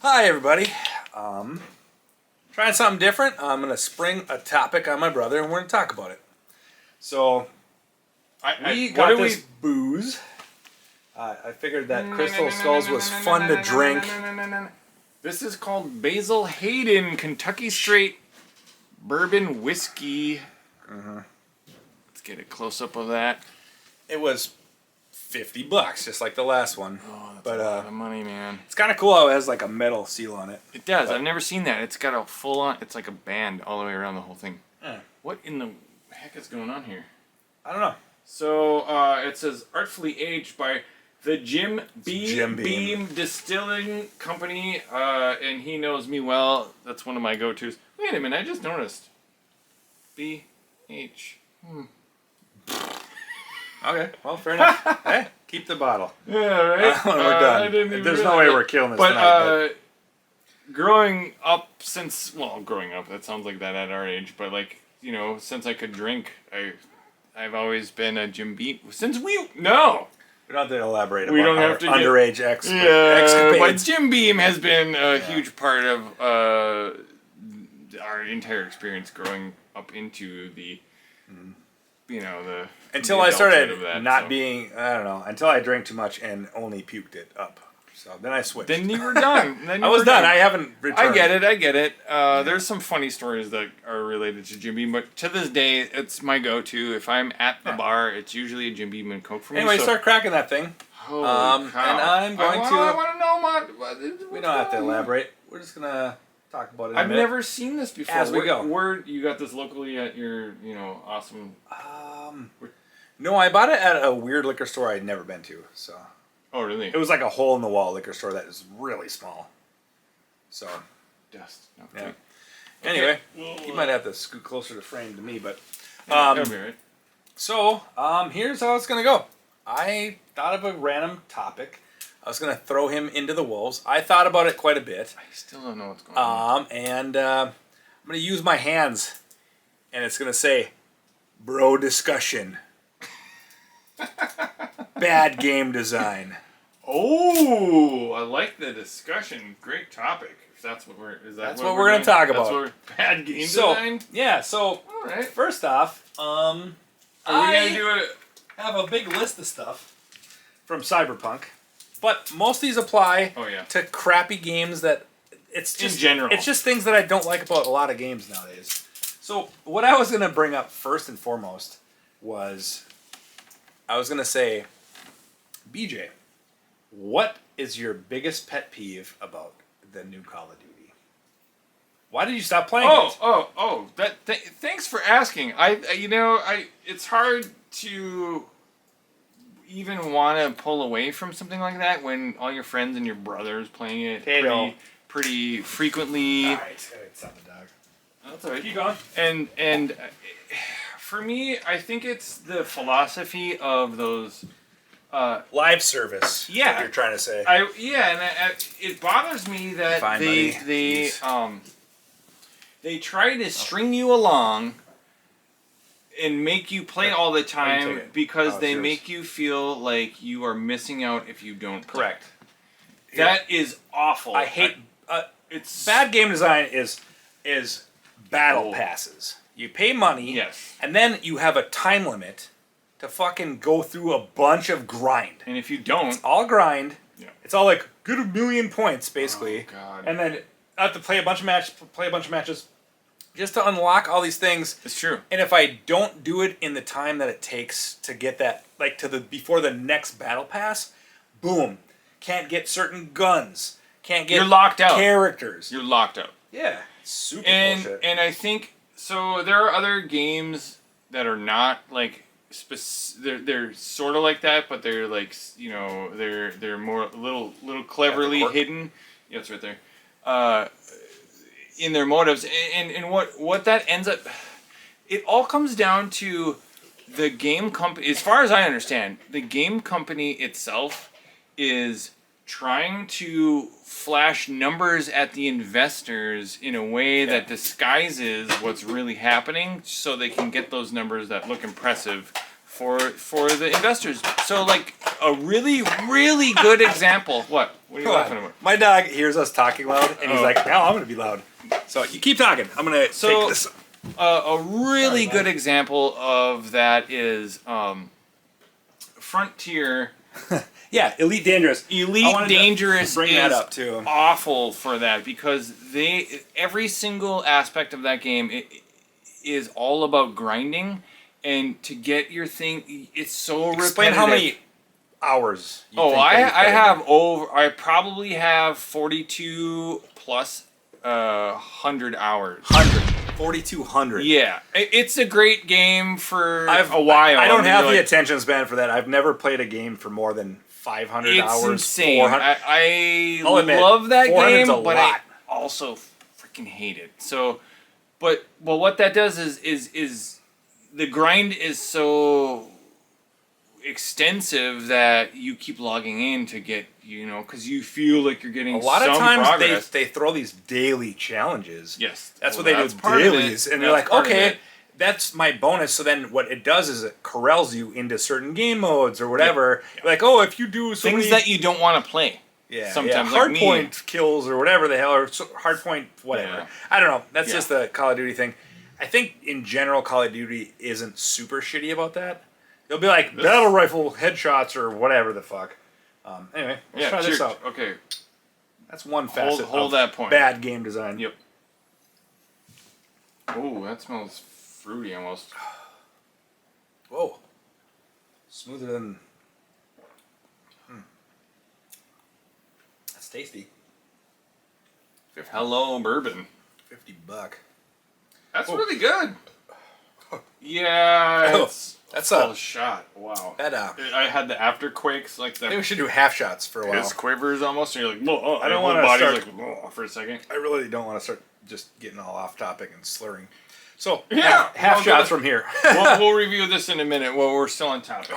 Hi everybody. Trying something different. I'm gonna spring a topic on my brother, and we're gonna talk about it. So, we got this booze. I figured that Crystal Skulls was fun to drink. This is called Basil Hayden Kentucky Straight Bourbon Whiskey. Let's get a close up of that. It was $50, just like the last one. Oh, that's but a lot of money, man. it's kind of cool how it has like a metal seal on it. It does. I've never seen that. It's got a full on. It's like a band all the way around the whole thing. What in the heck is going on here? I don't know. So it says artfully aged by the Jim Beam Distilling Company, and he knows me well. That's one of my go-tos. Wait a minute, I just noticed. B-H. Okay, well, fair enough. Hey, keep the bottle. Yeah, right? When we're done. There's no way we're killing this tonight. Growing up, that sounds like that at our age, but like, you know, since I could drink, I've always been a Jim Beam. We don't have to elaborate about our underage escapades. But Jim Beam has been a huge part of our entire experience growing up into the, you know, the... Until I started until I drank too much and only puked it up. So then I switched. Then you were done. I was done. I haven't returned. I get it. There's some funny stories that are related to Jim Beam, but to this day, it's my go-to. If I'm at the bar, it's usually a Jim Beam and Coke for me. Anyway, start cracking that thing. Holy cow. And I'm going to... I want to know we don't have to elaborate. We're just going to talk about it I've never seen this before. As we go. You got this locally at your, awesome... No, I bought it at a weird liquor store I'd never been to. So. Oh, really? It was like a hole-in-the-wall liquor store that is really small. So. Dust. Okay. Yeah. Anyway, you might have to scoot closer to frame to me, but... that'll be right. So, here's how it's going to go. I thought of a random topic. I was going to throw him into the wolves. I thought about it quite a bit. I still don't know what's going on. And I'm going to use my hands, and it's going to say, bro discussion. Bad game design. Oh, I like the discussion. Great topic. If that's what we're that's what we're going to talk about. Bad game design. Yeah. So, all right. First off, are we going to do it? Have a big list of stuff from Cyberpunk, but most of these apply to crappy games that it's just in general. It's just things that I don't like about a lot of games nowadays. So, what I was going to bring up first and foremost was. I was going to say, BJ, what is your biggest pet peeve about the new Call of Duty? Why did you stop playing it? Thanks for asking. It's hard to even want to pull away from something like that when all your friends and your brothers playing it pretty frequently. All right, stop the dog. That's all right. Keep going. And for me, I think it's the philosophy of those live service. Yeah, what you're trying to say. It bothers me that they try to string you along and make you play all the time because they make you feel like you are missing out if you don't play. Correct. That is awful. I hate. It's bad game design is battle passes. You pay money, and then you have a time limit to fucking go through a bunch of grind. And if you don't... It's all grind. Yeah. It's all like, get 1,000,000 points, basically. Oh, God. And then I have to play a bunch of matches just to unlock all these things. It's true. And if I don't do it in the time that it takes to get that, like, before the next battle pass, boom. Can't get certain guns. Can't get You're locked out. Characters. You're locked out. Yeah. Super bullshit. And I think... So there are other games that are not, like, they're sort of like that, but they're like, you know, they're more little cleverly hidden. Yeah, it's right there. In their motives, and what that ends up, it all comes down to the game company. As far as I understand, the game company itself is trying to flash numbers at the investors in a way that disguises what's really happening, so they can get those numbers that look impressive for the investors. So, like, a really, really good example. What are you laughing about? My dog hears us talking loud, and he's like, "Now I'm going to be loud." So you keep talking. I'm going to take this. A really good example of that is Frontier. Yeah, Elite Dangerous. Elite Dangerous bring is that up too. Awful for that, because every single aspect of that game is all about grinding, and to get your thing, it's so repetitive. Explain how many hours. I probably have 42 plus 100 hours. 4,200. Yeah, it's a great game for a while. I don't have the attention span for that. I've never played a game for more than 500 hours. It's insane. 400. I love that game, but I also freaking hate it. So, but what that does is the grind is so extensive that you keep logging in to get, you know, because you feel like you're getting a lot some of times progress. they throw these daily challenges. Yes, that's what they do, dailies, and you're like, okay, that's my bonus. So then what it does is it corrals you into certain game modes or whatever. Yep. Like, oh, if you do so things that you don't want to play. Yeah, sometimes hard point kills or whatever the hell, or hard point whatever. Yeah. I don't know. That's just the Call of Duty thing. I think in general Call of Duty isn't super shitty about that. They'll be like battle rifle headshots or whatever the fuck. Anyway, let's try this out. Okay, that's one facet. Hold that point. Bad game design. Yep. Oh, that smells fruity almost. Whoa. Smoother than. That's tasty. Hello, bourbon. $50. That's really good. Yeah, that's a shot. Wow. That I had the afterquakes, like the. Maybe we should do half shots for a while. His quivers almost, and you're like, oh, I don't want to start like, oh, for a second. I really don't want to start just getting all off topic and slurring. So half shots from here. we'll review this in a minute while we're still on topic.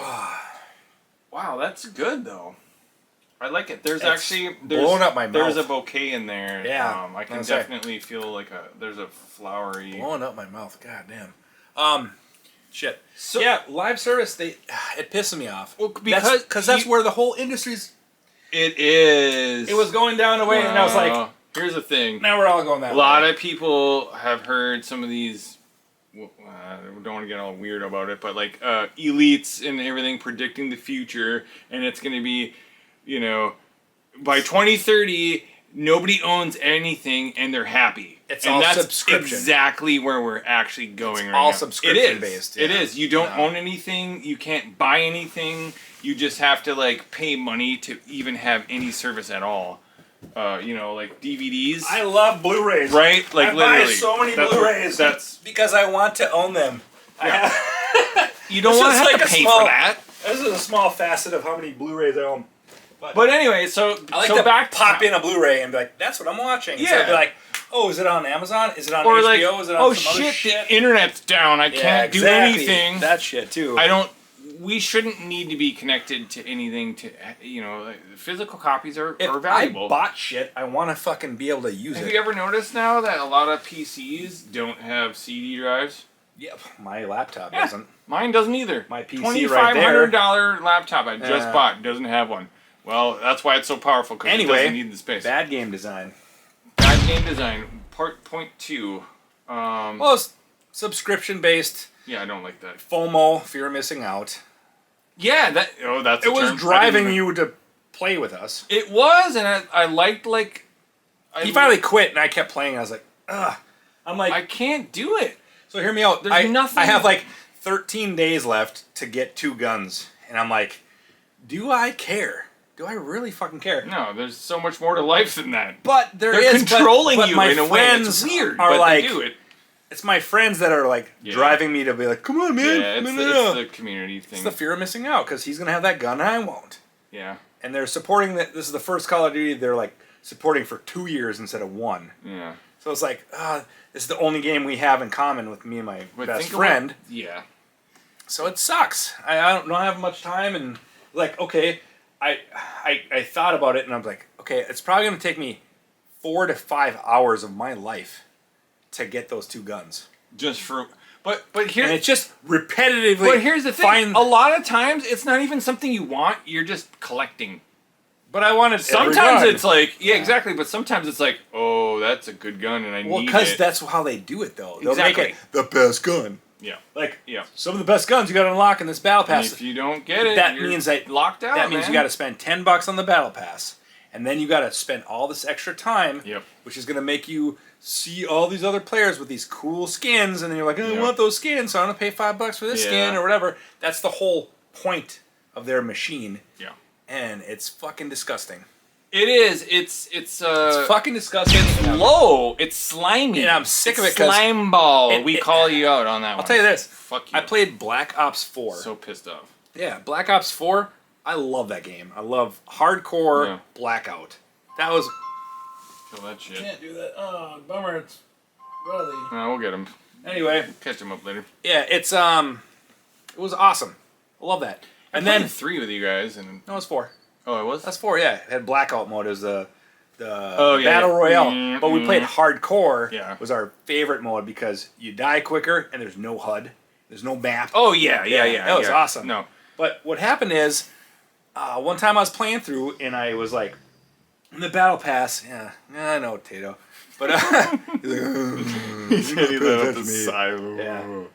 Wow, that's good though. I like it. There's blowing up my mouth. There's a bouquet in there. Yeah, I can definitely feel like there's a flowery. Blowing up my mouth. God damn. Shit. So yeah, live service. It pisses me off. Well, because that's where the whole industry's. It is. It was going down the way, and I was like, here's the thing. Now we're all going that way. A lot of people have heard some of these. Don't want to get all weird about it, but like elites and everything predicting the future, and it's going to be, you know, by 2030 nobody owns anything and they're happy. That's subscription. Exactly where we're actually going right now. All subscription based. Yeah. It is. You don't own anything. You can't buy anything. You just have to like pay money to even have any service at all. You know, like DVDs. I love Blu-rays. Right? Like I literally. buy so many Blu-rays. That's because I want to own them. Yeah. You don't want to have to pay for that. This is a small facet of how many Blu-rays I own. But anyway, so I like to pop in a Blu-ray and be like, "That's what I'm watching." Yeah. So I'd be like, "Oh, is it on Amazon? Is it on HBO? Like, is it on some other shit, shit? The internet's down. I can't do anything." That shit too. We shouldn't need to be connected to anything. To, you know, like, physical copies are valuable. If I bought shit, I want to fucking be able to use it. Have you ever noticed now that a lot of PCs don't have CD drives? Yep, my laptop doesn't. Mine doesn't either. My PC right there. $2,500 laptop I just bought doesn't have one. Well, that's why it's so powerful, because it doesn't need the space. Bad game design. Bad game design. Point 2. Well, it's subscription based. Yeah, I don't like that. FOMO, fear of missing out. Yeah, that's it was driving you to play with us. It was, and I liked he finally quit, and I kept playing. I was like, ugh. I'm like, I can't do it. So hear me out. There's nothing. I have like 13 days left to get 2 guns, and I'm like, do I care? Do I really fucking care? No, there's so much more to life than that. But they're controlling you my in a way. It's weird, but like, they do it. it's my friends that are like driving me to be like, come on, man. Yeah, it's no. the community thing. It's the fear of missing out because he's gonna have that gun and I won't. Yeah. And they're supporting that. This is the first Call of Duty they're like supporting for 2 years instead of 1. Yeah. So it's like, this is the only game we have in common with me and my best friend. Yeah. So it sucks. I don't have much time, and like, okay, I thought about it, and I'm like, okay, it's probably gonna take me 4 to 5 hours of my life to get those 2 guns. Just for, but here, and it's just repetitively. But here's the thing: a lot of times, it's not even something you want. You're just collecting. But I wanted. Sometimes it's like, yeah, exactly. But sometimes it's like, oh, that's a good gun, and I need it. Well, because that's how they do it, though. They'll make it the best gun. Yeah. Like, some of the best guns you got to unlock in this battle pass. And if you don't get it, that means that locked out. That means you got to spend $10 on the battle pass, and then you got to spend all this extra time, which is going to make you see all these other players with these cool skins, and then you're like, I want those skins, so I'm gonna pay $5 for this skin or whatever. That's the whole point of their machine. Yeah. And it's fucking disgusting. It is. It's fucking disgusting. It's low. It's slimy. And I'm sick of it. Slime ball. We call you out on that one. I'll tell you this. Fuck you. I played Black Ops 4. So pissed off. Yeah, Black Ops 4. I love that game. I love hardcore Blackout. That was. Kill that shit. Can't do that. Oh, bummer. It's really. No, we'll get him. Anyway, catch him up later. Yeah, it was awesome. I love that. And then 3 with you guys, and no, it was 4. Oh, it was. That's 4. Yeah, it had Blackout mode as the battle royale, but we played hardcore. Yeah, was our favorite mode because you die quicker and there's no HUD, there's no map. Oh yeah. That was awesome. No, but what happened is, one time I was playing through and I was like, in the battle pass, I know, Tato. But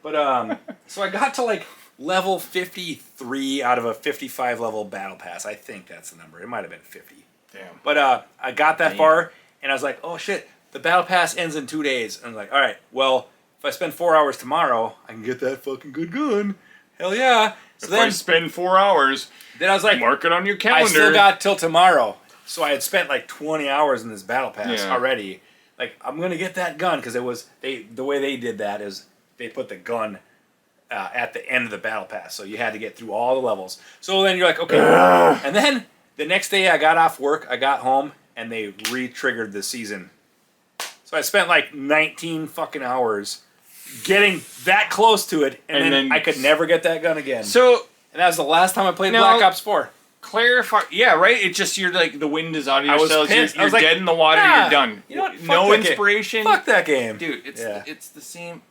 But so I got to like level 53 out of a 55 level battle pass. I think that's the number. It might have been 50. Damn. But I got that far, and I was like, oh shit, the battle pass ends in 2 days. And I'm like, all right, well, if I spend 4 hours tomorrow, I can get that fucking good gun. Hell yeah. So then I spend 4 hours, then I was like, mark it on your calendar. I still got till tomorrow. So I had spent like 20 hours in this battle pass already. Like, I'm going to get that gun, because it was, the way they did that is they put the gun at the end of the battle pass. So you had to get through all the levels. So then you're like, okay. And then the next day I got off work, I got home, and they re-triggered the season. So I spent like 19 fucking hours getting that close to it, and then I could never get that gun again. So, and that was the last time I played Black Ops 4. Clarify, right? It's just you're like the wind is out of your sails. You're like, dead in the water. You're done. You know what? No inspiration. Fuck that game, dude. It's the same.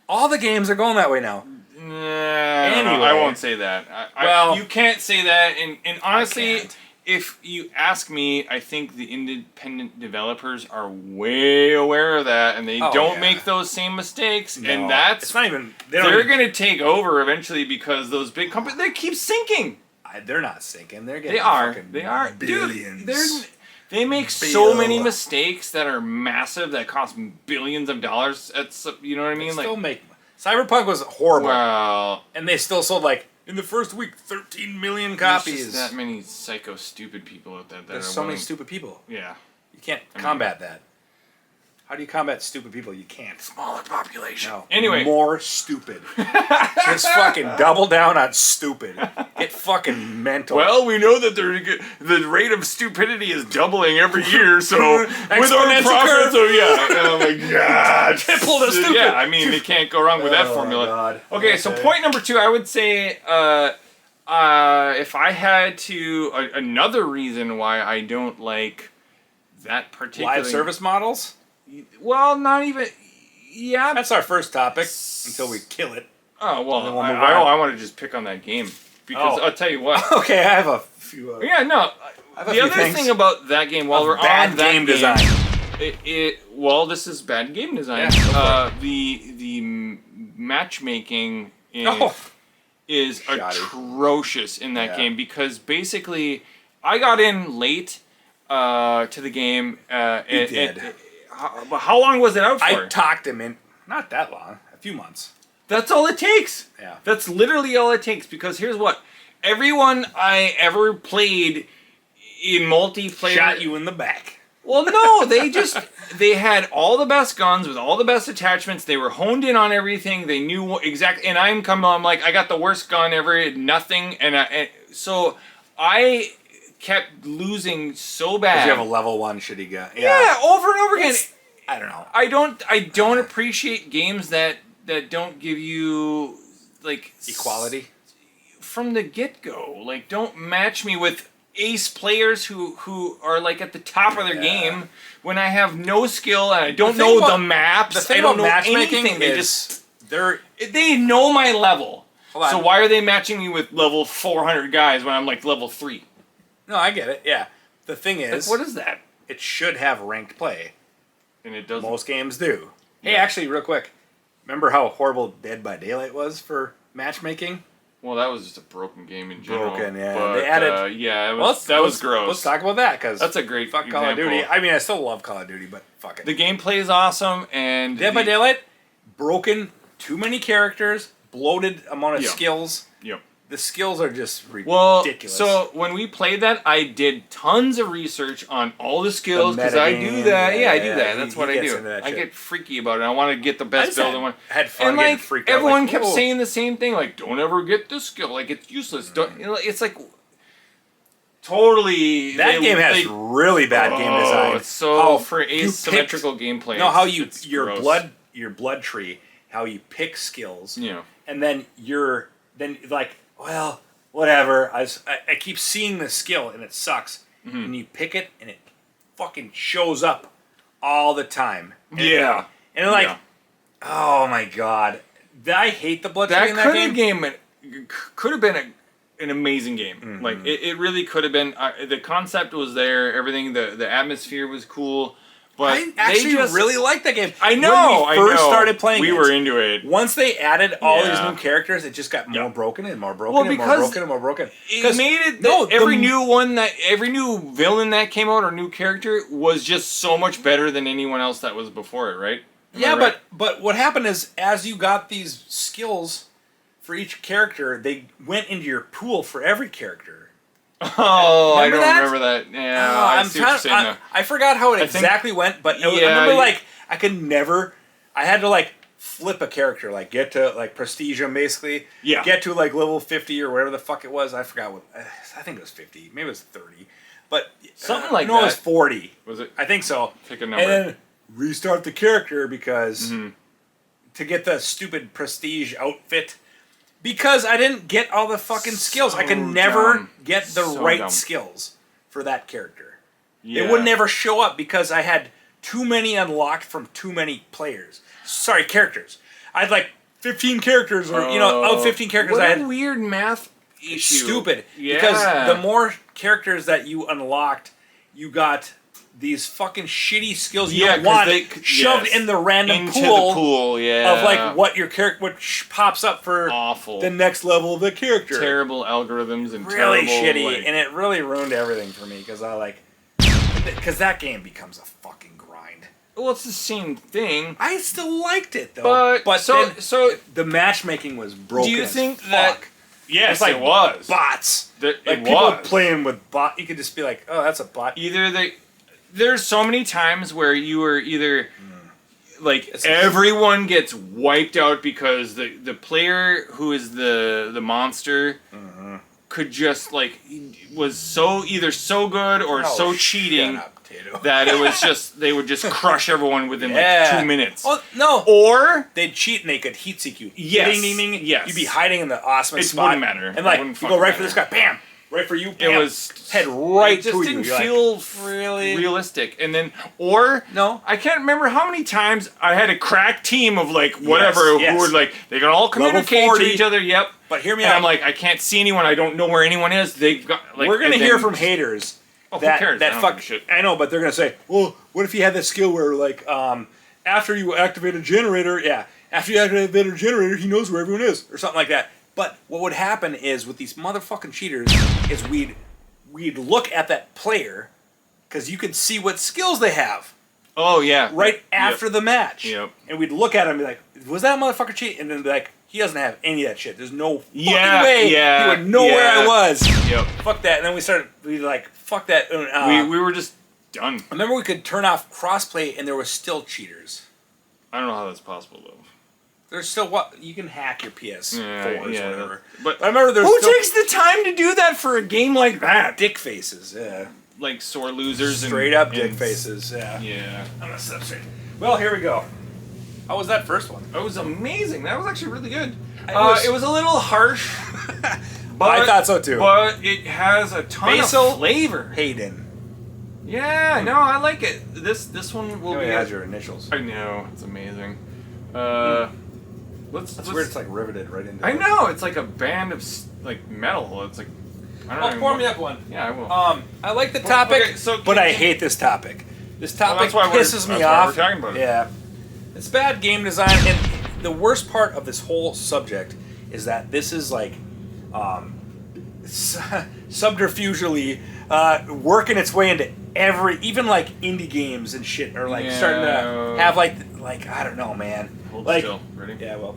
All the games are going that way now. Anyway, I won't say that. Well, you can't say that. And honestly, if you ask me, I think the independent developers are way aware of that, and they don't make those same mistakes. No, and that's it's not even. They're going to take over eventually because those big companies they keep sinking. They're not sinking. They're getting. They are. Billions. Dude, they make so many mistakes that are massive that cost billions of dollars. You know what I mean? Still make. Cyberpunk was horrible. Well, and they still sold like in the first week 13 million copies. There's just that many psycho stupid people out there. There's so many stupid people. Yeah. You can't combat that. How do you combat stupid people? You can't. Smaller population. No. Anyway. More stupid. Just fucking double down on stupid. Get fucking mental. Well, we know that the rate of stupidity is doubling every year, so with our profits, oh my god. Triple the stupid. Yeah, I mean, they can't go wrong with that formula. God. Okay, so point number 2, I would say, if I had to, another reason why I don't like that particular... Live service models? Well, not even. Yeah, that's our first topic until we kill it. Oh well, I want to just pick on that game because I'll tell you what. Okay, I have a few. The other thing about that game, while we're on that game design, this is bad game design. Yeah, the matchmaking is atrocious in that game because basically I got in late to the game. You did. How long was it out for? I talked him in, not that long, a few months. That's all it takes. Yeah. That's literally all it takes because here's what. Everyone I ever played in multiplayer... Shot you in the back. Well, no, they had all the best guns with all the best attachments. They were honed in on everything. They knew exactly. And I'm like, I got the worst gun ever, nothing. So I kept losing so bad. You have a level 1 shitty gun. Yeah, over and over again. I don't know. I don't appreciate games that don't give you like Equality from the get-go. Like, don't match me with ace players who are like at the top of their game when I have no skill and I don't know the maps. The thing I don't know about matchmaking anything. is they know my level. Hold on. So why are they matching me with level 400 guys when I'm like level 3? No, I get it. Yeah. The thing is, Like, what is that? it should have ranked play. And it doesn't. Most games do. Hey, actually, real quick, remember how horrible Dead by Daylight was for matchmaking? Well, that was just a broken game in general. Broken, yeah. But, They added. it was, that was gross. Let's talk about that because That's a great fuck Call of example. Duty. I mean, I still love Call of Duty, but fuck it. The gameplay is awesome, and Dead by Daylight, broken, too many characters, bloated amount of skills. Yep. The skills are just Well, ridiculous. so when we played that, I did tons of research on all the skills because I do metagame, that. Yeah, I do yeah, that. That's what I gets do. into that I shit. get freaky about it. I want to get the best build. I had fun and getting like freaked out. everyone Like, kept whoa. saying the same thing, like don't ever get this skill, like it's useless. Don't. It's like totally. That game has really bad game design. It's so for asymmetrical gameplay. No, how it's your gross. blood tree, how you pick skills. Yeah. And then like, well, whatever. I keep seeing the skill and it sucks. Mm-hmm. And you pick it and it fucking shows up all the time. Yeah. And like, Yeah. oh my god, I hate the blood tree That in that game. could have been an amazing game. Mm-hmm. Like it really could have been. The concept was there. Everything. The atmosphere was cool. But I actually really liked that game. I know. When we first started playing we were into it. Once they added all these new characters, it just got more broken and more broken and more broken and more broken. It made it that every new villain that came out or new character was just so much better than anyone else that was before it, right? Am I right? but what happened is as you got these skills for each character, they went into your pool for every character. Oh, I don't that? remember that. Yeah, I see what you're saying now. I forgot how it exactly went, but I remember like I could never. I had to like flip a character, like get to like prestige him basically. Yeah. Get to like level 50 or whatever the fuck it was. I forgot what. I think it was 50. Maybe it was 30. But something like no, that. it was 40. Was it? I think so. Pick a number. And then restart the character because to get the stupid prestige outfit. Because I didn't get all the fucking skills. I could never get the right skills for that character. Yeah. It would never show up because I had too many unlocked from too many players. Sorry, characters. I had like 15 characters or, out 15 characters what I had. A weird math issue. Stupid. Yeah. Because the more characters that you unlocked, you got these fucking shitty skills you don't want shoved in the random into pool, the pool of like what your character pops up for awful the next level of the character. Terrible algorithms and really terrible, shitty, and it really ruined everything for me because that game becomes a fucking grind. Well, it's the same thing. I still liked it though, but so the matchmaking was broken. Do you as think fuck. that? Yes, it's like it was bots. It people was playing with bot. You could just be like, oh, that's a bot. There's so many times where you were either like everyone gets wiped out because the player who is the monster could just like was either so good or so cheating that it was just they would just crush everyone within like 2 minutes. Oh no! Or they'd cheat and they could heat seek you. Yes. Ding, ding, ding. Yes. You'd be hiding in the awesome spot. It wouldn't matter. And like you go right for this guy, bam. Right for you. Bam. It was head right it just to didn't you. feel really realistic. And then I can't remember how many times I had a crack team of like whatever who were like they can all communicate to each other. Yep. But hear me out. out. I'm like I can't see anyone. I don't know where anyone is. They've got like we're gonna hear from haters. Who cares? That fuck shit. I know, but they're gonna say, well, what if you had that skill where like after you activate a generator, after you activate a generator, he knows where everyone is or something like that. But what would happen is with these motherfucking cheaters is we'd look at that player because you could see what skills they have. Oh yeah. Right after the match. Yep. And we'd look at him and be like, was that motherfucker cheat? And then be like, he doesn't have any of that shit. There's no fucking way he would know where I was. Yep. Fuck that. And then we'd like, fuck that. We were just done. I remember we could turn off crossplay and there were still cheaters. I don't know how that's possible though. There's still what you can hack your PS4s or whatever. But I remember there's who still takes the time to do that for a game like that? dick faces. Yeah, Like sore losers. straight up dick faces. Yeah. Yeah. I'm gonna set up straight. Well, here we go. How was that first one? That was amazing. That was actually really good. was- It was a little harsh. But, I thought so too. But it has a ton Basil of flavor. Hayden. Yeah, no, I like it. This one will Oh, be. it has your initials. I know, it's amazing. Let's. That's weird. It's like riveted right into. I know, it's like a band of like metal. It's like. I don't know. Pour me up one. Yeah, I will. I like the topic, okay, so but I hate this topic. This topic that's why pisses me that's why off. we're talking about it. Yeah, it's bad game design, and the worst part of this whole subject is that this is like subterfugely working its way into even like indie games and shit are like starting to have like I don't know, man. Hold like, still. Ready? Yeah, well,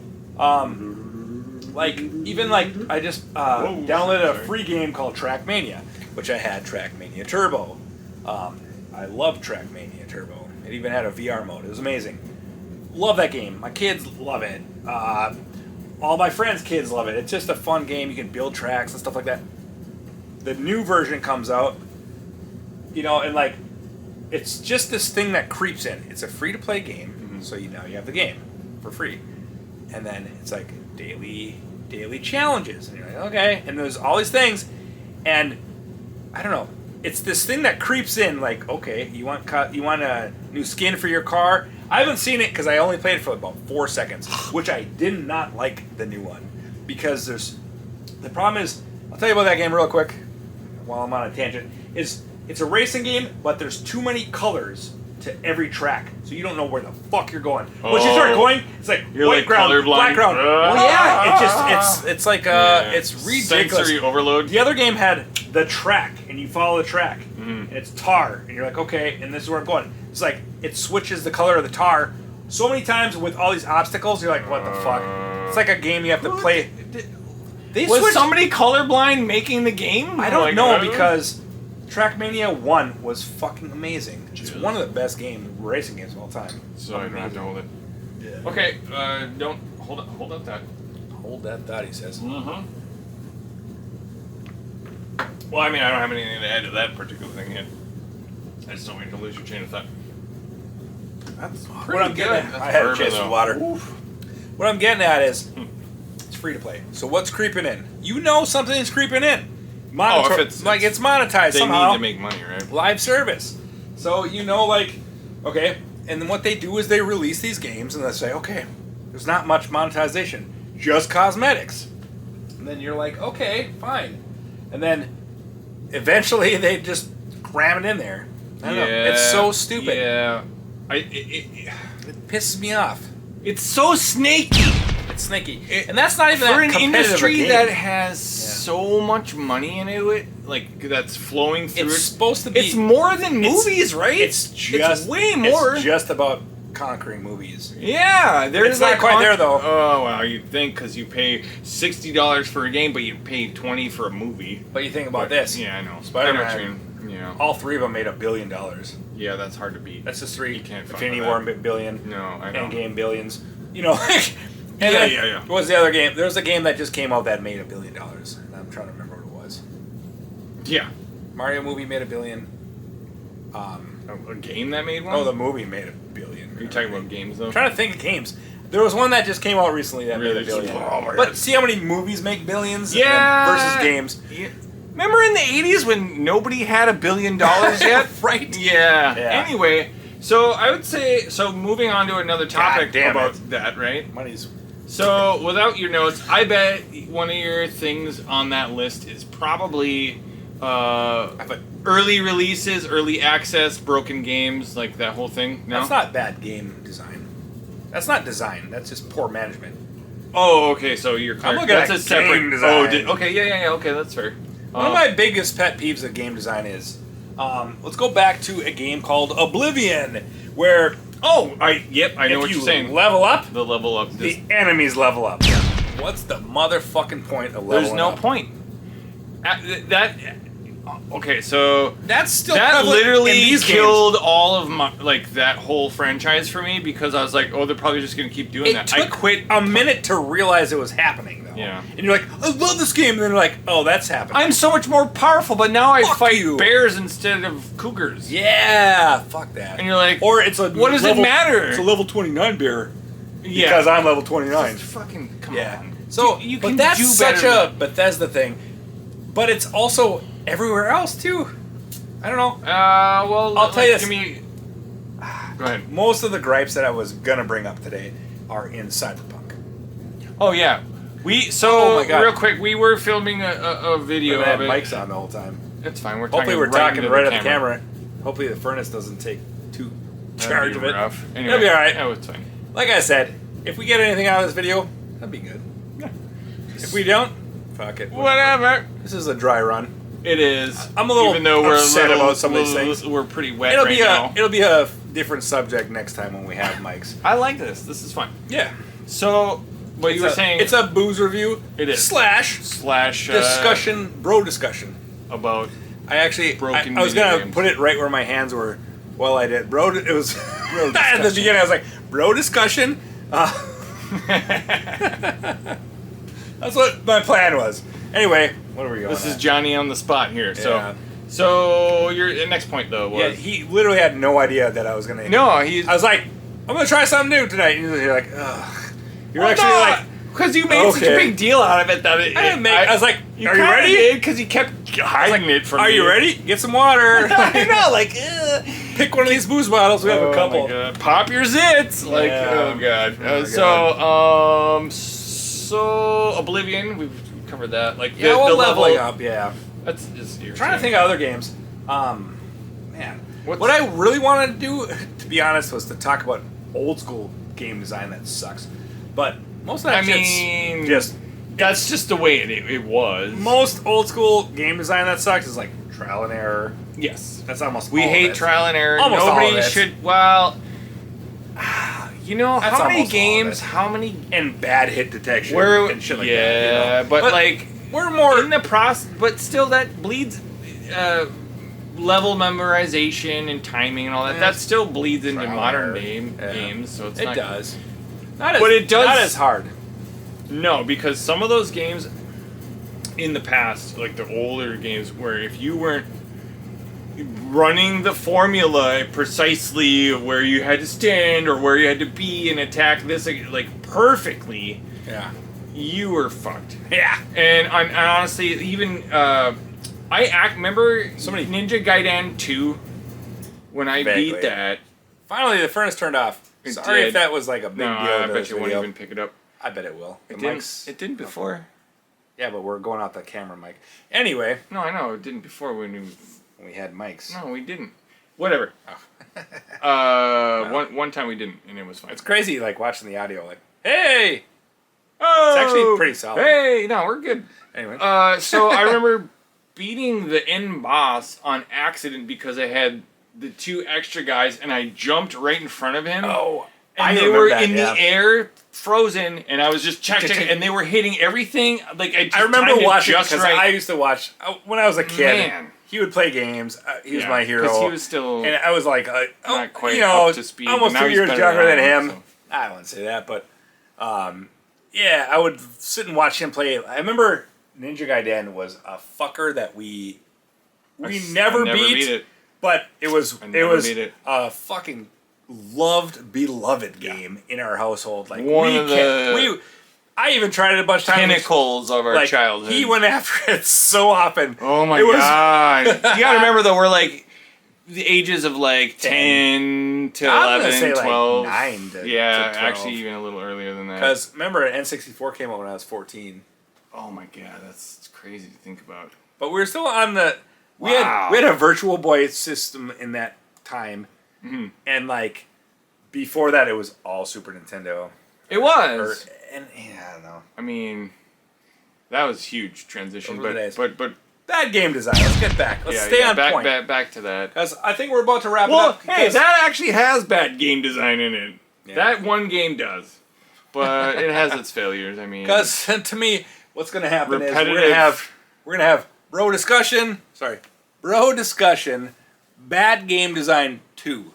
like even like I just downloaded a free game called Trackmania, which I had Trackmania Turbo. I love Trackmania Turbo. It even had a VR mode. It was amazing. Love that game. My kids love it. All my friends' kids love it. It's just a fun game. You can build tracks and stuff like that. The new version comes out, and like, it's just this thing that creeps in. It's a free-to-play game, so you have the game for free, and then it's like daily challenges, and you're like, okay, and there's all these things, and I don't know. It's this thing that creeps in, like, okay, you want a new skin for your car? I haven't seen it because I only played it for about 4 seconds, which I did not like the new one because the problem is, I'll tell you about that game real quick while I'm on a tangent. It's a racing game, but there's too many colors to every track, so you don't know where the fuck you're going. Once you start going, it's like You're white like ground, colorblind. black ground. Well, yeah, it's like it's ridiculous. Sensory overload. The other game had the track, and you follow the track, and it's tar, and you're like, okay, and this is where I'm going. It's like it switches the color of the tar so many times with all these obstacles. You're like, what the fuck? It's like a game you have to play. Was somebody colorblind making the game? I don't know because Trackmania 1 was fucking amazing. It's one of the best racing games of all time. So I don't have to hold it. Yeah. Okay, don't hold up that. Hold that thought, he says. Mm-hmm. Well, I mean, I don't have anything to add to that particular thing yet. I just don't want you to lose your chain of thought. That's What I'm getting at, I had a chance of water. What I'm getting at is, it's free to play. So what's creeping in? Something's creeping in. If it's monetized they somehow. need to make money, right? Live service. So okay, and then what they do is they release these games and they say, okay, there's not much monetization, just cosmetics. And then you're like, okay, fine. And then eventually they just cram it in there. I don't know. It's so stupid. Yeah. It pisses me off. It's so snaky. It's snaky. And that's not even for that an competitive industry a game. that has so much money into it, like that's flowing through. It's supposed to be. It's more than movies, right? It's way more. It's just about conquering movies. Yeah, there's It's not quite there though. Oh well, you'd think because you pay $60 for a game, but you pay $20 for a movie. But you think about this. Yeah, I know. Spider-Man. Yeah. All three of them made $1 billion. Yeah, that's hard to beat. That's just three. You can't find Infinity that. War billion. No, I know. Endgame billions. Yeah. What was the other game? There was a game that just came out that made $1 billion. I'm trying to remember what it was. Yeah. Mario movie made $1 billion. A game that made one? Oh, the movie made $1 billion. Are you talking about games though? I'm trying to think of games. There was one that just came out recently that made $1 billion. Oh my But God. see how many movies make billions? Yeah. Versus games. Yeah. Remember in the 80s when nobody had $1 billion yet? Right. Yeah. Yeah. Anyway, so I would say, moving on to another topic damn about it. that, right? Money's. So without your notes, I bet one of your things on that list is probably early releases, early access, broken games, like that whole thing. No? That's not bad game design. That's not design. That's just poor management. Oh, okay. So you're I'm looking that's at a separate game design. Okay, yeah. Okay, that's fair. One of my biggest pet peeves of game design is, let's go back to a game called Oblivion, where I know if what you you're saying. level up, The level up. the enemies level up. What's the motherfucking point of leveling There's no up? point. That Okay, so That's still that prevalent in literally these killed all of my that whole franchise for me because I was like, oh, they're probably just gonna keep doing games. that. It took I quit. a minute to realize it was happening, though. Yeah. And you're like, I love this game, and then you're like, oh, that's happening. I'm so much more powerful, but now I Fuck fight you. bears instead of cougars. Yeah, fuck that. And you're like, or it's a what does it matter? It's a level 29 bear Yeah. because I'm level 29. Just fucking come Yeah. on. So, you but can that's do such better a Bethesda thing. But it's also everywhere else too. I don't know. Well, I'll tell you this. Give me. Go ahead. Most of the gripes that I was gonna bring up today are in Cyberpunk. Oh yeah, Oh my God. real quick, we were filming a video I had of it. mics on the whole time. It's fine. We're Hopefully, talking we're talking into right at the camera. Hopefully, the furnace doesn't take too charge of it. Rough. Anyway, It'll be all right. Oh, it's fine. Like I said, if we get anything out of this video, that'd be good. Yeah. If we don't, fuck it. Whatever. This is a dry run. It is. I'm a little even though we're upset a little, about some of these things. We're pretty wet It'll right be now. it'll be a different subject next time when we have mics. I like this. This is fun. Yeah. So, what you were saying? It's a booze review. It is. Slash discussion, bro discussion. about. I actually, Broken I was video gonna games. put it right where my hands were while I did. Bro, it was Bro at the discussion. beginning. I was like, bro discussion. That's what my plan was. Anyway, what are we going? This is Johnny on the spot here. Yeah. So your next point though was Yeah, he literally had no idea that I was gonna. no, he's. I was like, I'm gonna try something new tonight. And you're like, ugh. You're actually like, because you made such a okay. big deal out of it that it, I didn't make. I was like, are you ready? Did because you kept hiding it from Are me. you ready? Get some water. I know, like. Pick one of these booze bottles. We have a couple. My God. Pop your zits. Like, Yeah. oh god. Oh my So Oblivion, we've covered that. Like, Yeah, the well, level. leveling up. Yeah. That's just I'm trying to think of other games. Man, What's- what I really wanted to do, to be honest, was to talk about old school game design that sucks. But most of that I shit's mean, just that's just the way it was. most old school game design that sucks is like trial and error. Yes. That's almost We all of hate it. trial and error. Almost all Nobody of it. should. Well, you know That's how many almost all of games? it. How many? And bad hit detection Where? and shit like Yeah, that. You know? but like we're more in the process, but still that bleeds. Level memorization and timing and all that. Yeah. That still bleeds into Trial and modern error. game Yeah. games. So it's it not. does. Not as, But it does- not as hard. No, because some of those games in the past, like the older games, where if you weren't running the formula precisely where you had to stand or where you had to be and attack this like perfectly, Yeah. you were fucked. Yeah. And honestly, even remember Somebody- Ninja Gaiden 2 when I Vaguely. beat that. Finally, the furnace turned off. It Sorry did. if that was like a big No, deal. I to bet this you won't video. even pick it up. I bet it will. The It mics. didn't. It didn't before. Yeah, but we're going out the camera mic. Anyway, No, I know it didn't before when we had mics. No, we didn't. Whatever. One time we didn't, and it was fine. It's crazy, like watching the audio. Like, hey. Oh, It's actually pretty solid. Hey, no, we're good. Anyway. So I remember beating the end boss on accident because I had the two extra guys, and I jumped right in front of him. Oh, and I they remember were that, in yeah. the air, frozen, and I was just check, Check. and they were hitting everything. Like I remember timed it watching just because right. I used to watch when I was a kid. Man. He would play games. He was Yeah, my hero. 'cause he was still and I was like, not quite you know, up to speed, almost but now 2 he's years better younger than than I him. am, I wouldn't say that, but yeah, I would sit and watch him play. I remember Ninja Gaiden was a fucker that we never beat. it. But it was I never beat it. a fucking beloved game in our household. Like One of the I even tried it a bunch of times. Pinnacles of our Like childhood. he went after it so often. Oh my It was- god! You gotta remember though, we're like the ages of like 10 to I'm gonna 11, say, like, 12. 9 to- yeah, to 12. actually even a little earlier than that. Because remember, N64 came out when I was 14. Oh my god, that's crazy to think about. But we were still on the. We Wow. had a Virtual Boy system in that time, Mhm. and like before that, it was all Super Nintendo. It was. And yeah, I don't know. I mean, that was a huge transition, Those were the days. but Bad game design. Let's get back. Let's yeah, stay yeah, on back, point. back to that. Because I think we're about to wrap it Well, up. hey, because- that actually has bad game design in it. Yeah. That one game does, but it has its failures. I mean, Because to me, what's going to happen is Repetitive. we're gonna have bro discussion. Sorry, bro discussion. Bad game design 2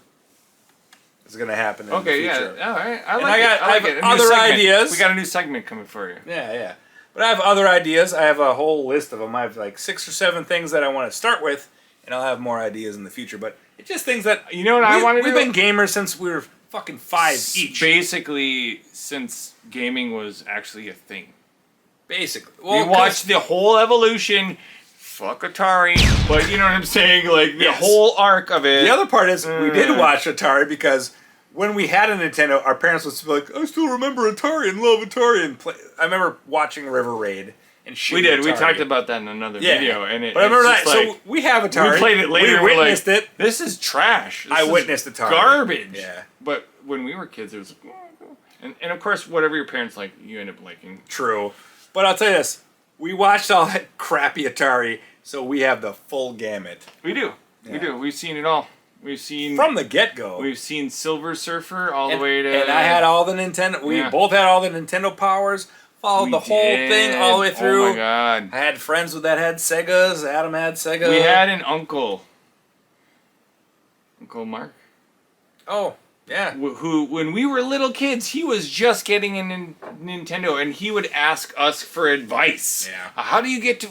is going to happen in the Okay, future. yeah, all right. I And like it. I like have it. A new other segment. ideas. We got a new segment coming for you. Yeah. But I have other ideas. I have a whole list of them. I have like 6 or 7 things that I want to start with, and I'll have more ideas in the future. But it's just things that You know what I want to do? We've been gamers since we were fucking 5 each. Basically, since gaming was actually a thing. Basically, We watched the whole evolution. Fuck Atari, but you know what I'm saying? Like the whole arc of it. The other part is we did watch Atari because when we had a Nintendo, our parents would be like, "I still remember Atari and love Atari." And play. I remember watching River Raid and shooting. We did. Atari. We talked about that in another video, and but I remember that. Like, so we have Atari. we played it later. We witnessed it. This is trash. This I is witnessed Atari. Garbage. Yeah. But when we were kids, it was like, and of course, whatever your parents like, you end up liking. True, but I'll tell you this: we watched all that crappy Atari, so we have the full gamut. We do. Yeah. We do. We've seen it all. We've seen from the get-go. We've seen Silver Surfer all the way to. And I had all the Nintendo. We both had all the Nintendo powers. Followed the whole thing all the way through. Oh my god! I had friends that had Segas. Adam had Sega. We had an uncle. Uncle Mark. Oh, yeah. Who, when we were little kids, he was just getting a Nintendo, and he would ask us for advice. Yeah. How do you get to,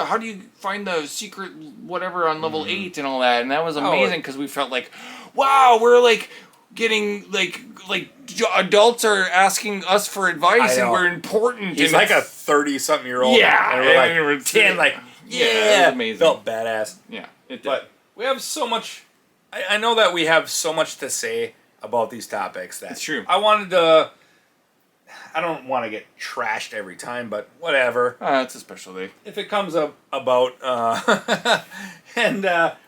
how do you find the secret whatever on level 8 and all that? And that was amazing because we felt like, wow, we're like getting like adults are asking us for advice and we're important. He's and like a 30-something-year-old. Yeah. And we're like 10, like, it was amazing. Felt badass. Yeah, it did. But we have so much, I know that we have so much to say about these topics that it's true. I don't want to get trashed every time, but whatever. It's a special day. If it comes up about, and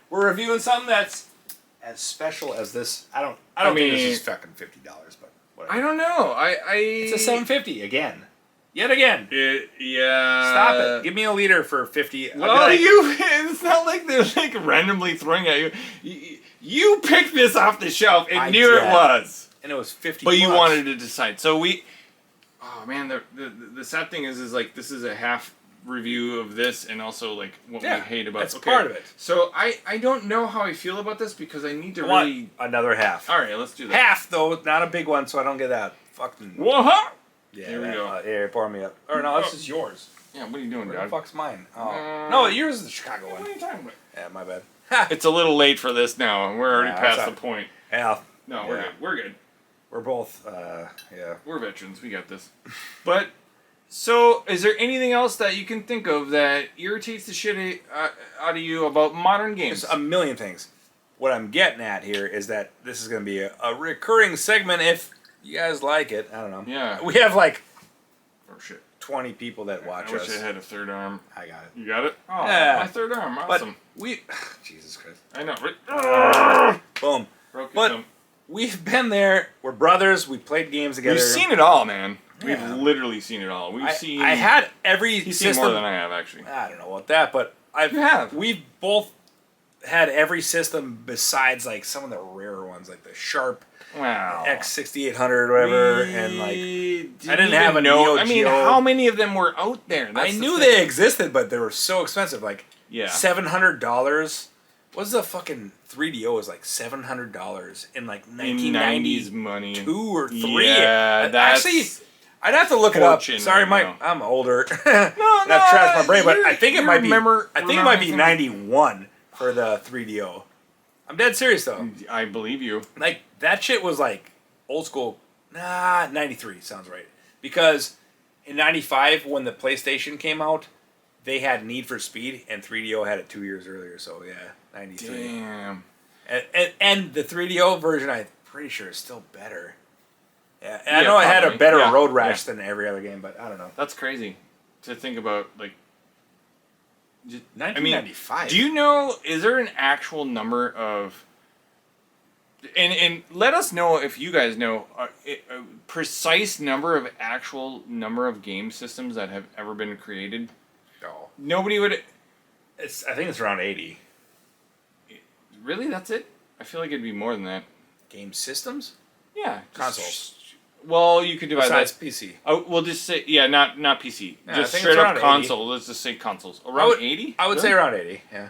we're reviewing something that's as special as this, I don't think this is fucking $50, but whatever. I don't know. It's a $7.50 again. Yet again. Yeah. Stop it. Give me a liter for $50. Well, it's not like they're like randomly throwing at you. You picked this off the shelf and knew it was. And it was $50. But you wanted to decide. So oh man, the sad thing is like this is a half review of this and also like what we hate about. That's part of it. So I don't know how I feel about this because I need to want another half. All right, let's do that. Half though, not a big one, so I don't get that fucking. Whoa! Yeah, here we go. Here, pour me up. Or no, this is yours. Yeah, what are you doing, Where Dad? the fuck's mine? Oh, no, yours is the Chicago one. What are you talking about? Yeah, my bad. It's a little late for this now. We're already past the point. Yeah. No, we're good. We're good. We're both, We're veterans. We got this. But, so, is there anything else that you can think of that irritates the shit out of you about modern games? There's a million things. What I'm getting at here is that this is going to be a recurring segment if you guys like it. I don't know. Yeah. We have like Oh, shit. 20 people that watch I wish us. I had a third arm. I got it. You got it? Oh, Yeah. my third arm. Awesome. But we... Jesus Christ. I know. Right? Boom. Broke But thumb. we've been there. We're brothers. We played games together. We've seen it all, man. Yeah. We've literally seen it all. We've seen... I had every He's seen system... more than I have, actually. I don't know about that, but You have. We've both had every system besides like some of the rarer ones, like the Sharp Wow. X6800 or whatever, and like I didn't have a know. Neo I mean, Geo. how many of them were out there? I knew they existed, but they were so expensive. Like $700. What's the fucking 3DO was like $700 in like 1990s money, 2 or 3. Yeah, that's actually. I'd have to look it up. Sorry, I'm older. No, I've trashed my brain, but I think it might be. I think it might be 91 for the 3DO. I'm dead serious though. I believe you. Like that shit was like old school. 93 sounds right. Because in 95 when the PlayStation came out, they had Need for Speed and 3DO had it 2 years earlier. So yeah, 93. Damn. And the 3DO version, I'm pretty sure is still better. Yeah, and I Yeah, know it had a probably. better Yeah, road rash than every other game, but I don't know. That's crazy to think about. Like, 1995. Do you know? Is there an actual number of? And let us know if you guys know a precise number of game systems that have ever been created. No. Nobody would. I think it's around 80. Really, that's it? I feel like it'd be more than that. Game systems? Yeah, Consoles. Well, you could divide Besides that. PC. Oh, we'll just say not PC. Yeah, I just think straight it's up around 80. console. Let's just say consoles. Around 80? I would say around 80. Yeah.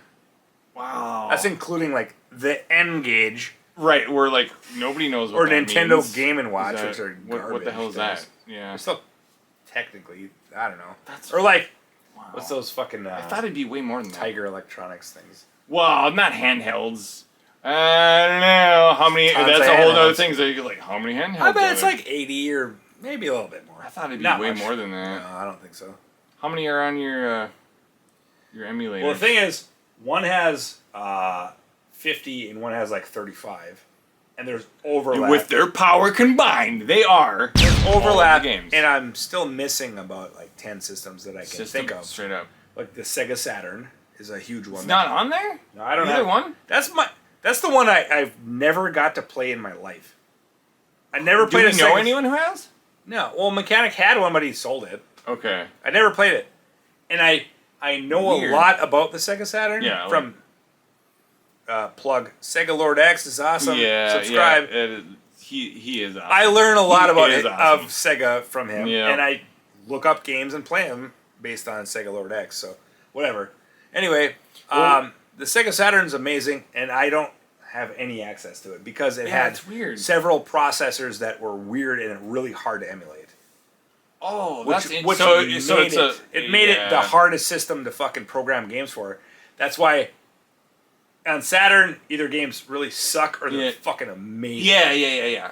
Wow. That's including like the N gauge. Right, where like nobody knows what Or that Nintendo means. Game and Watch, Is that- which are garbage. what the hell is things. that? Yeah. They're still technically, I don't know. That's Or like, wow. what's those fucking I thought it'd be way more than that. Tiger Electronics things? Well, not handhelds. I don't know how many. Tons That's of a whole other handhelds. thing. So you're like, how many handhelds? I bet are it's there? like 80 or maybe a little bit more. I thought it'd be Not way much. more than that. No, I don't think so. How many are on your emulator? Well, the thing is, one has 50 and one has like 35. And there's overlap. With their power combined, they are overlap all the games. And I'm still missing about like 10 systems that I can think of. Straight up. Like the Sega Saturn is a huge one. It's not on there? No, I don't Either have one? That's the one I've never got to play in my life. I never Do played we a know Sega. anyone who has? No. Well, Mechanic had one, but he sold it. Okay. I never played it. And I know Weird. a lot about the Sega Saturn from plug Sega Lord X is awesome. Yeah, Subscribe. Yeah, he is awesome. I learn a lot about is it awesome. of Sega from him, Yeah. and I look up games and play them based on Sega Lord X. So whatever. Anyway, the Sega Saturn's amazing, and I don't have any access to it because it had it's weird. several processors that were weird and really hard to emulate. Oh, Which that's it made it the hardest system to fucking program games for. That's why on Saturn, either games really suck or they're fucking amazing. Yeah. Yeah.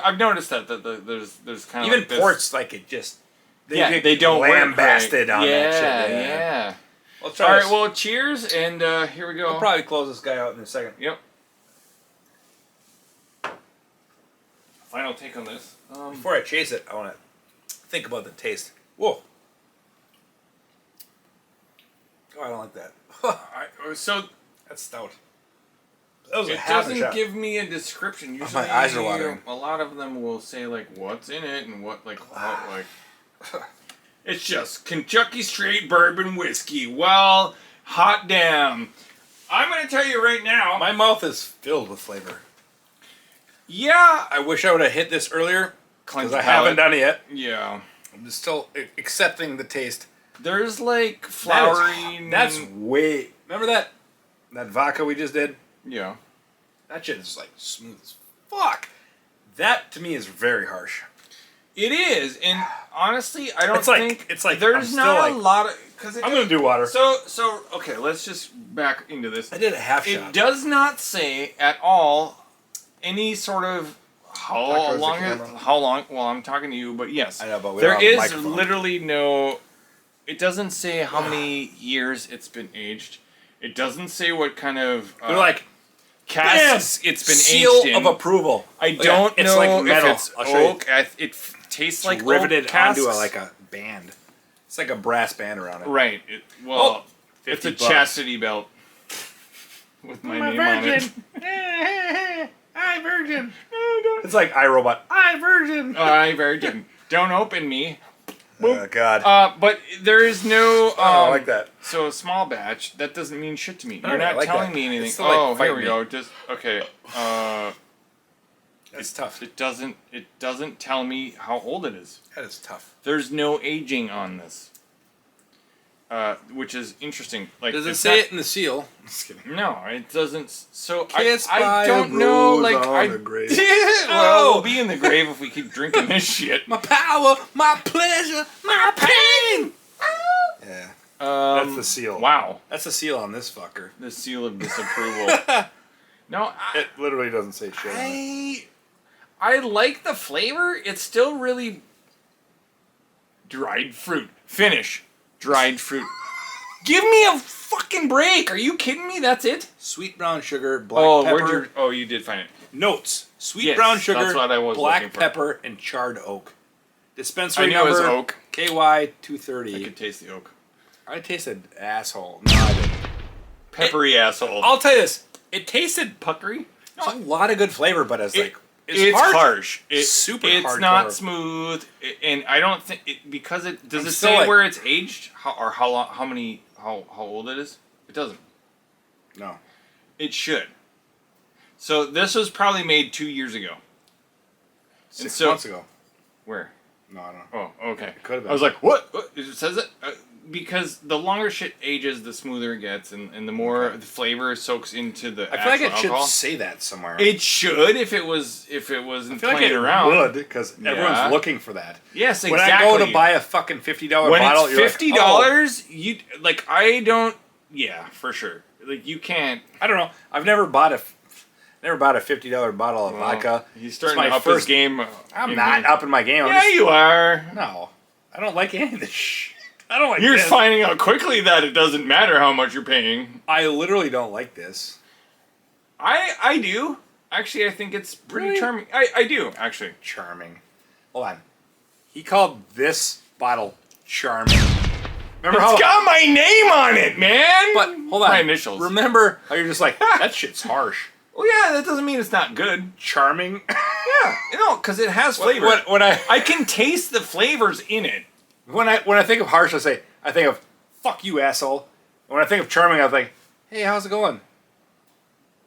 I've noticed that there's kind of Even like this, ports like it just they get don't work lambasted right. on that shit. Yeah. We'll All try right, this. well, cheers, and here we go. We'll probably close this guy out in a second. Yep. Final take on this. Before I chase it, I want to think about the taste. Whoa. Oh, I don't like that. So That's stout. That was a it half a doesn't shot. give me a description. Usually, my eyes are watering. a lot of them will say like what's in it and what like how, like. It's just Kentucky straight bourbon whiskey. Well, hot damn. I'm gonna tell you right now. My mouth is filled with flavor. Yeah. I wish I would have hit this earlier Cleanse because I the palate. haven't done it yet. Yeah. I'm just still accepting the taste. There's like flowery. That's way. Remember that vodka we just did? Yeah. That shit is like smooth as fuck. That to me is very harsh. It is, and honestly, I don't It's like- think it's like, there's I'm still not like- a lot of because I'm gonna do water. So okay, let's just back into this. I did a half It shot. does not say at all any sort of Talk towards the camera. how long. Well, I'm talking to you, but yes, I know, but we there don't have a is microphone. literally no. It doesn't say how many years it's been aged. It doesn't say what kind of They're like casks it's been seal aged in. of approval. I Look at don't it. It's know like metal. if it's I'll show you. oak. Tastes like riveted oak casks. onto like a band. It's like a brass band around it. Right. Oh, it's a 50 bucks. chastity belt with my name on it. I virgin. It's like iRobot. I virgin. I virgin. Don't open me. Oh God. But there is no. I don't like that. So a small batch. That doesn't mean shit to me. I You're don't not like telling that. me anything. It's still, like, Oh, here fighting we me. go. Just okay. That's tough. It doesn't tell me how old it is. That is tough. There's no aging on this. Which is interesting. Like, Does it it's say not- it in the seal? Just kidding. No, it doesn't. So Kissed I by don't a know. rose Like on the grave. well, we'll be in the grave if we keep drinking this shit. My power, my pleasure, my pain. Yeah. That's the seal. Wow, That's the seal on this fucker. the seal of disapproval. No, It literally doesn't say shit on it. I like the flavor. It's still really dried fruit. Finish. Dried fruit. Give me a fucking break. Are you kidding me? That's it? Sweet brown sugar, black pepper. you did find it. Notes: sweet Yes, brown sugar, that's what I was looking black for. pepper, and charred oak. Dispensary I knew it was number oak. KY I 230. could taste the oak. I tasted asshole. No, I didn't. Peppery asshole. I'll tell you this: it tasted puckery? There's a lot of good flavor, but it's like It's harsh. Super It's hardcore. not smooth, and I don't think because it does. I'm It still say like- where it's aged or how long, how old it is? It doesn't. No. It should. So this was probably made 2 years ago. 6 so- months ago. Where? No, I don't know. Oh, okay. It could have been. I was like, what? It says it. because the longer shit ages, the smoother it gets, and the more the flavor soaks into the. I feel like it alcohol. should say that somewhere. It should if it wasn't I feel like playing it around. would because everyone's looking for that. Yes, When exactly. I go to buy a fucking $50 bottle, when it's $50, you like I don't. Yeah, for sure. Like you can't. I don't know. I've never bought a $50 bottle of vodka. He's starting to up his game. I'm not upping my game. Yeah, you are. No, I don't like any of this shit. I don't like You're this. finding out quickly that it doesn't matter how much you're paying. I literally don't like this. I do. Actually, I think it's pretty Really? charming. I do, actually. Charming. Hold on. He called this bottle charming. Remember It's got my name on it, man! But hold on. My initials. Remember how you're just like, that shit's harsh. Well, yeah, that doesn't mean it's not good. Charming. Yeah, no, because it has flavor. When I can taste the flavors in it. when I think of harsh, I think of fuck you, asshole. When I think of charming, I think, hey, how's it going?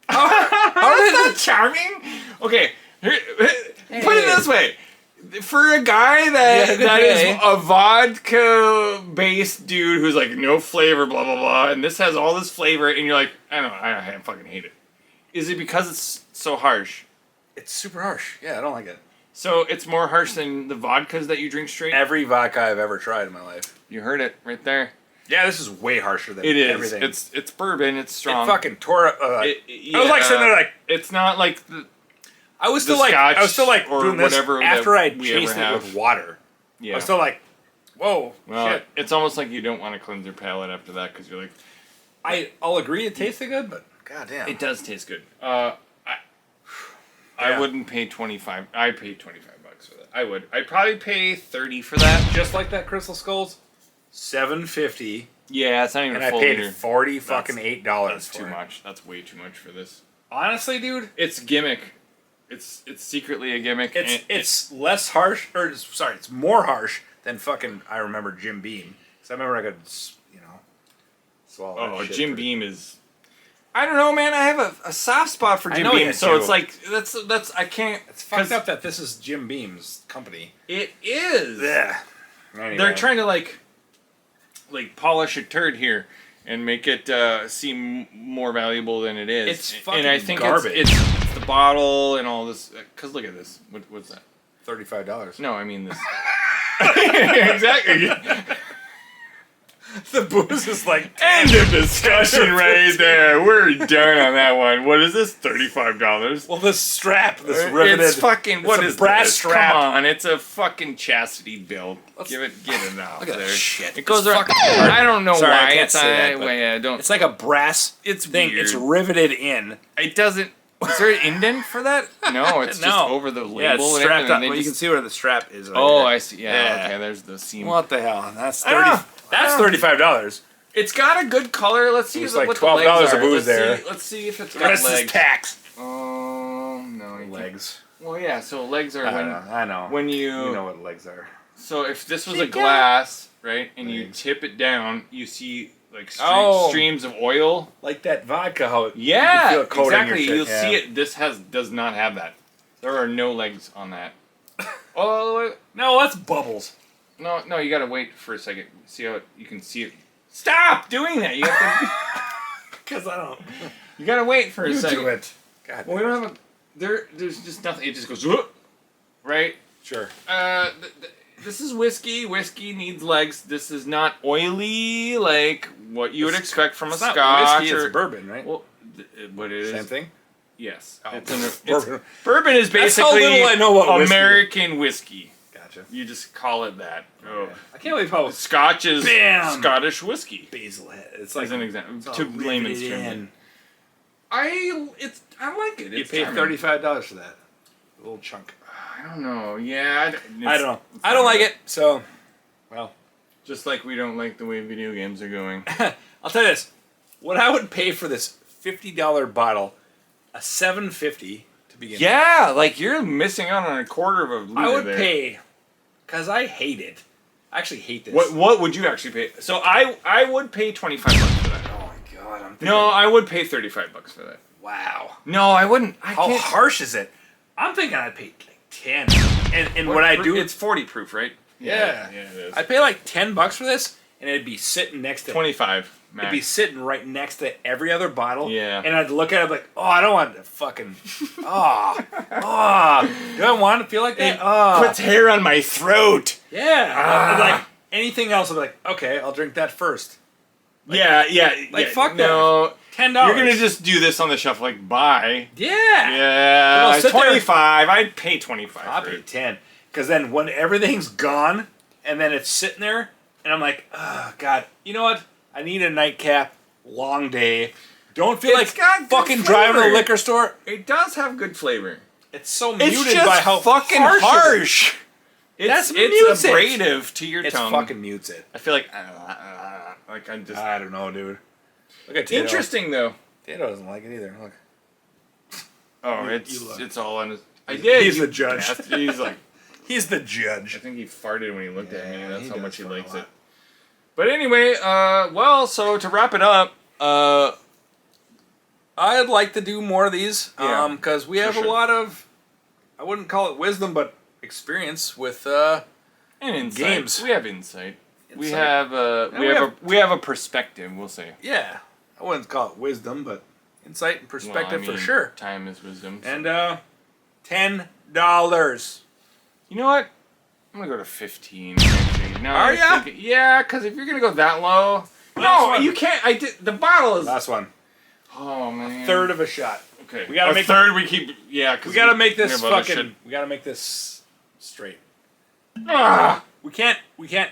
That's not charming. Okay, put it this way: for a guy that is a vodka-based dude who's like no flavor, blah blah blah, and this has all this flavor, and you're like, I don't know, I fucking hate it. Is it because it's so harsh? It's super harsh. Yeah, I don't like it. So it's more harsh than the vodkas that you drink straight? Every vodka I've ever tried in my life. You heard it right there. Yeah, this is way harsher than It is. everything. It's bourbon. It's strong. It fucking tore up. I was like sitting there like, it's not like the I was the still like scotch or doing this whatever after I that we ever chased it have. with water. yeah. I was still like, whoa, Well, shit. it's almost like you don't want to cleanse your palate after that because you're like, I'll agree it tasted good, but goddamn. it does taste good. Yeah. I wouldn't pay 25. I paid $25 for that. I would. I'd probably pay 30 for that. Just like that Crystal Skulls, $7.50, Yeah, it's not even and a I full paid liter. $8 That's for too it. much. That's way too much for this. Honestly, dude, It's gimmick. It's secretly a gimmick. it's less harsh, or sorry, it's more harsh than fucking. I remember Jim Beam, because I remember I could, swallow. Oh, that shit Jim for- Beam is. I don't know, man. I have a soft spot for I Jim know you Beam, do. so it's like that's I can't. It's fucked up that this is Jim Beam's company. It is. Yeah. Anyway. They're trying to like polish a turd here and make it seem more valuable than it is. It's fucking and I think garbage. It's the bottle and all this. Because look at this. What's that? $35. No, I mean this. Exactly. The booze is like End of discussion right there. We're done on that one. What is this? $35. well, this strap, this riveted. It's fucking. What a is brass this? strap. Come on, it's a fucking chastity belt. Get it off Look at there. that shit. It goes It's around. fucking hard. I don't know Sorry, I why can't it's say that, but well, yeah, don't. It's like a brass It's thing. weird. It's riveted in. It doesn't. Is there an indent for that? No, it's just No. over the label. Yeah, it's and strapped everything, up. and they Well, you can just- see where the strap is. Right Oh, here. I see. Yeah, Yeah. okay. There's the seam. What the hell? That's I don't 30. know. That's I don't know. $35. It's got a good color. Let's see It's what like the $12 legs of are. booze there. Let's see if it's The got rest is legs. tax. Oh no, you can't- Legs. Well, yeah. So legs are I know. when you know what legs are. So if this was a glass, right, and you Legs. tip it down, you see like streams of oil. Like that vodka. How it, Yeah, you can feel it coating your exactly. shit, You'll yeah. see it. This does not have that. There are no legs on that. Oh No, that's bubbles. no! You gotta wait for a second. See how you can see it. Stop doing that! You have to. Because I don't. You gotta wait for a You second. do it. God. Well, we don't have a. There's just nothing. It just goes. Whoop, right. Sure. This is whiskey. Whiskey needs legs. This is not oily like what you would expect from a It's not scotch. whiskey, or, it's bourbon, right? well, but it is. Same thing. Yes. Oh, Bourbon. Bourbon is That's how basically little I know what whiskey is. American whiskey. Gotcha. You just call it that. Oh. I can't believe how Scotch is Bam! Scottish whiskey. basil head. It's As like an example, it's all to layman's riveted terms. in. I like it. You It's paid charming. $35 for that. A little chunk. I don't know. Yeah, I don't know. I don't like it. So, well, Just like we don't like the way video games are going. I'll tell you this: what I would pay for this $50 bottle, a $7.50 to begin. Yeah, like you're missing out on a quarter of a liter. I would there. pay, because I hate it. I actually hate this. What would you actually pay? So I would pay $25 for that. Oh my god! I'm thinking, No, I would pay $35 for that. Wow. No, I wouldn't. I How can't. harsh is it? I'm thinking I'd pay like 10. And what I do, It's 40 proof, right? Yeah. Yeah, it is. I'd pay like $10 for this, and it'd be sitting next to 25 max. It'd be sitting right next to every other bottle. Yeah. And I'd look at it like, oh, I don't want to fucking, do I want to feel like that? Puts hair on my throat. Yeah. And like anything else, I'd be like, okay, I'll drink that first. Like, fuck no. $10. You're gonna just do this on the shelf, like buy. Yeah. Yeah. It's 25. I'd pay 25. I'll pay 10. Because then when everything's gone, and then it's sitting there, and I'm like, oh God, you know what? I need a nightcap. Long day. Don't feel like fucking driving to the liquor store. It does have good flavor. It's so muted It's just by how fucking harsh. It's abrasive to your tongue. It fucking mutes it. I feel like I'm just. I don't know, dude. Look at Tato. Interesting though. Tato doesn't like it either. Look. Oh, it's all on his. I did. He's the judge. He's like. He's the judge. I think he farted when he looked at me. That's how much he likes it. it. But anyway, so to wrap it up, I'd like to do more of these, Yeah, because we have a lot of, I wouldn't call it wisdom, but experience with and insight. games. We have insight. We Insight. have we have a perspective. We'll say. Yeah, I wouldn't call it wisdom, but insight and perspective for sure. Time is wisdom. So. And $10. You know what? I'm gonna go to 15. Actually. No, Are ya? Yeah, because if you're gonna go that low, you can't. I did. The bottle is. Last one. Oh man. Third of a shot. Okay. We gotta make third. We keep. Yeah. We gotta make this fucking. We gotta make this straight. Ah, We can't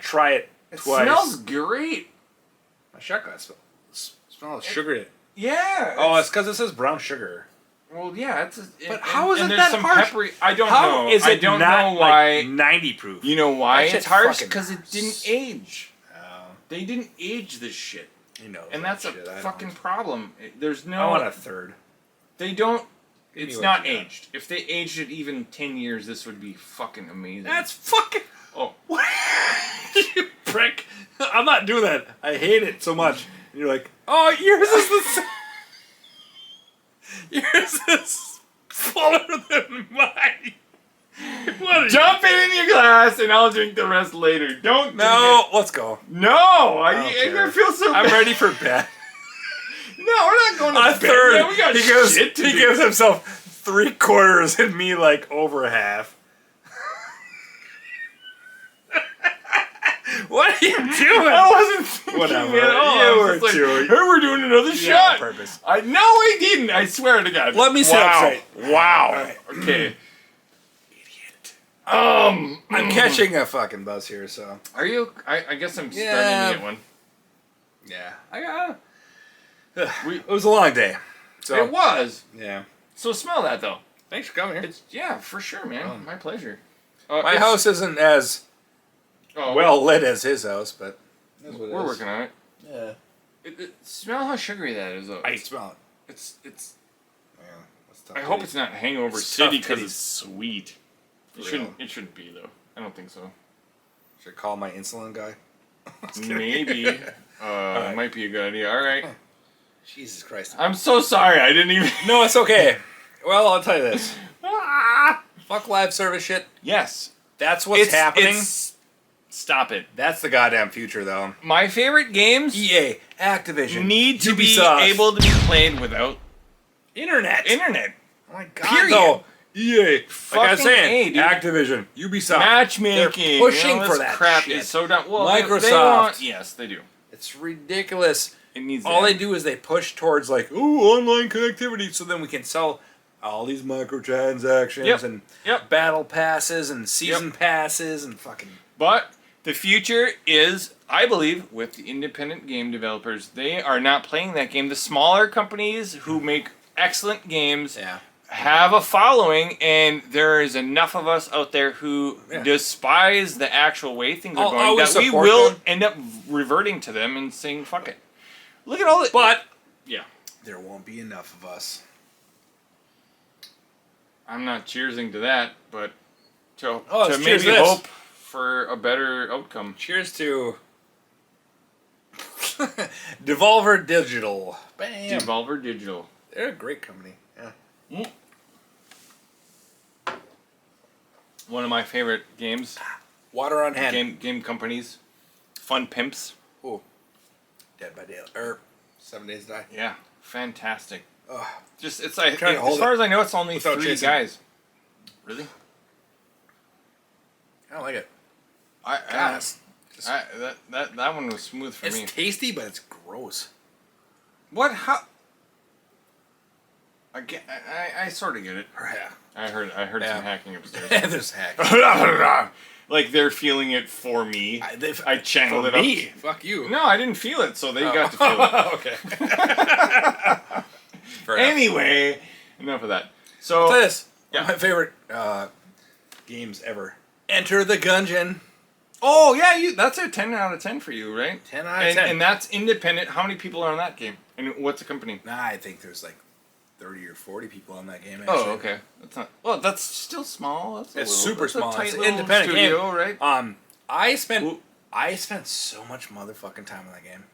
try it it twice. smells great. My shot glass smells sugary. Yeah. Oh, it's because it says brown sugar. Well, yeah. But how is it there's that some harsh? peppery. I don't How know. is I it don't not know why. like 90 proof? You know why That it's shit harsh? fucking Because it didn't age. They didn't age this shit. You know, And that's a fucking problem. There's no. I want a third. They don't. Give me It's what not you got. aged. If they aged it even 10 years, this would be fucking amazing. That's fucking. Oh. What? You prick. I'm not doing that. I hate it so much. And you're like, oh, yours is the. Yours is fuller than mine. What Dump it in your glass and I'll drink the rest later. Don't. No, let's go. No, I feel so bad. I'm ready for bed. No, we're not going to A bed. third. Man, we got shit to he do. gives himself 3/4 and me like over half. What are you doing? I wasn't thinking Whatever. at all. You I was were just like, too. hey, we're doing another Yeah, shot. on purpose. No, I didn't. I swear to God. Let me sit up straight. Wow. All right. Okay. Idiot. I'm catching a fucking buzz here, so. Are you? I guess I'm starting Yeah. to get one. Yeah. I got. It was a long day. So. It was. Yeah. So smell that though. Thanks for coming here. Yeah, for sure, man. My pleasure. My house isn't as well lit as his house, but we're working on it. Yeah. Smell how sugary that is, though. I smell it. It's. Yeah. That's tough. I hope it's not Hangover It's City tough because titties. it's sweet. It shouldn't. It shouldn't be though. I don't think so. Should I call my insulin guy? Maybe. right. Might be a good idea. All right. Jesus Christ. I'm so sorry. I didn't even. No, it's okay. Well, I'll tell you this. Fuck live service shit. Yes. That's what's happening. Stop it. That's the goddamn future, though. My favorite games EA, Activision, need to Ubisoft. be able to be played without internet. internet. Oh my god, Period. though. EA, like I was Fucking saying, A, dude. Activision, Ubisoft, Matchmaking. they're pushing this for that crap shit. is so dumb. Well, Microsoft. They want, yes, they do. It's ridiculous. It needs All that. they do is they push towards like, ooh, online connectivity, so then we can sell all these microtransactions Yep. and Yep. battle passes and season passes and fucking. But the future is, I believe, with the independent game developers. They are not playing that game. The smaller companies who make excellent games Yeah. have a following, and there is enough of us out there who despise the actual way things are I'll going always that we support will them. end up reverting to them and saying, fuck it. Look at all the... But Yeah. there won't be enough of us. I'm not cheersing to that, but to let's cheers maybe this. hope for a better outcome. Cheers to Devolver Digital. Bam. Devolver Digital. They're a great company. Yeah. One of my favorite games. Water on hand. Game companies. Fun pimps. Oh, Dead by Daylight or 7 Days to Die. Yeah, fantastic. Ugh. Just it's like Trying to hold as far as I know, it's only without 3 chasing. guys. Really? I don't like it. I God, it's that one was smooth for me. it's tasty, but it's gross. What? How? I sort of get it. Yeah. I heard Yeah. some hacking upstairs. There's hack. Like they're feeling it for me. I channeled For it me. up. Fuck you. No, I didn't feel it, so they got to feel it. Okay. Anyway, enough of that. So What's this? Yeah. One of my favorite games ever. Enter the Gungeon. oh yeah, that's a 10 out of 10 for you, right? 10 out of 10. And that's independent. How many people are on that game? And what's the company? Nah, I think there's like 30 or 40 people on that game. Actually. Oh, okay. That's not. Well, that's still small. That's It's super that's small. A tight It's an little independent studio, game. right? I spent so much motherfucking time on that game.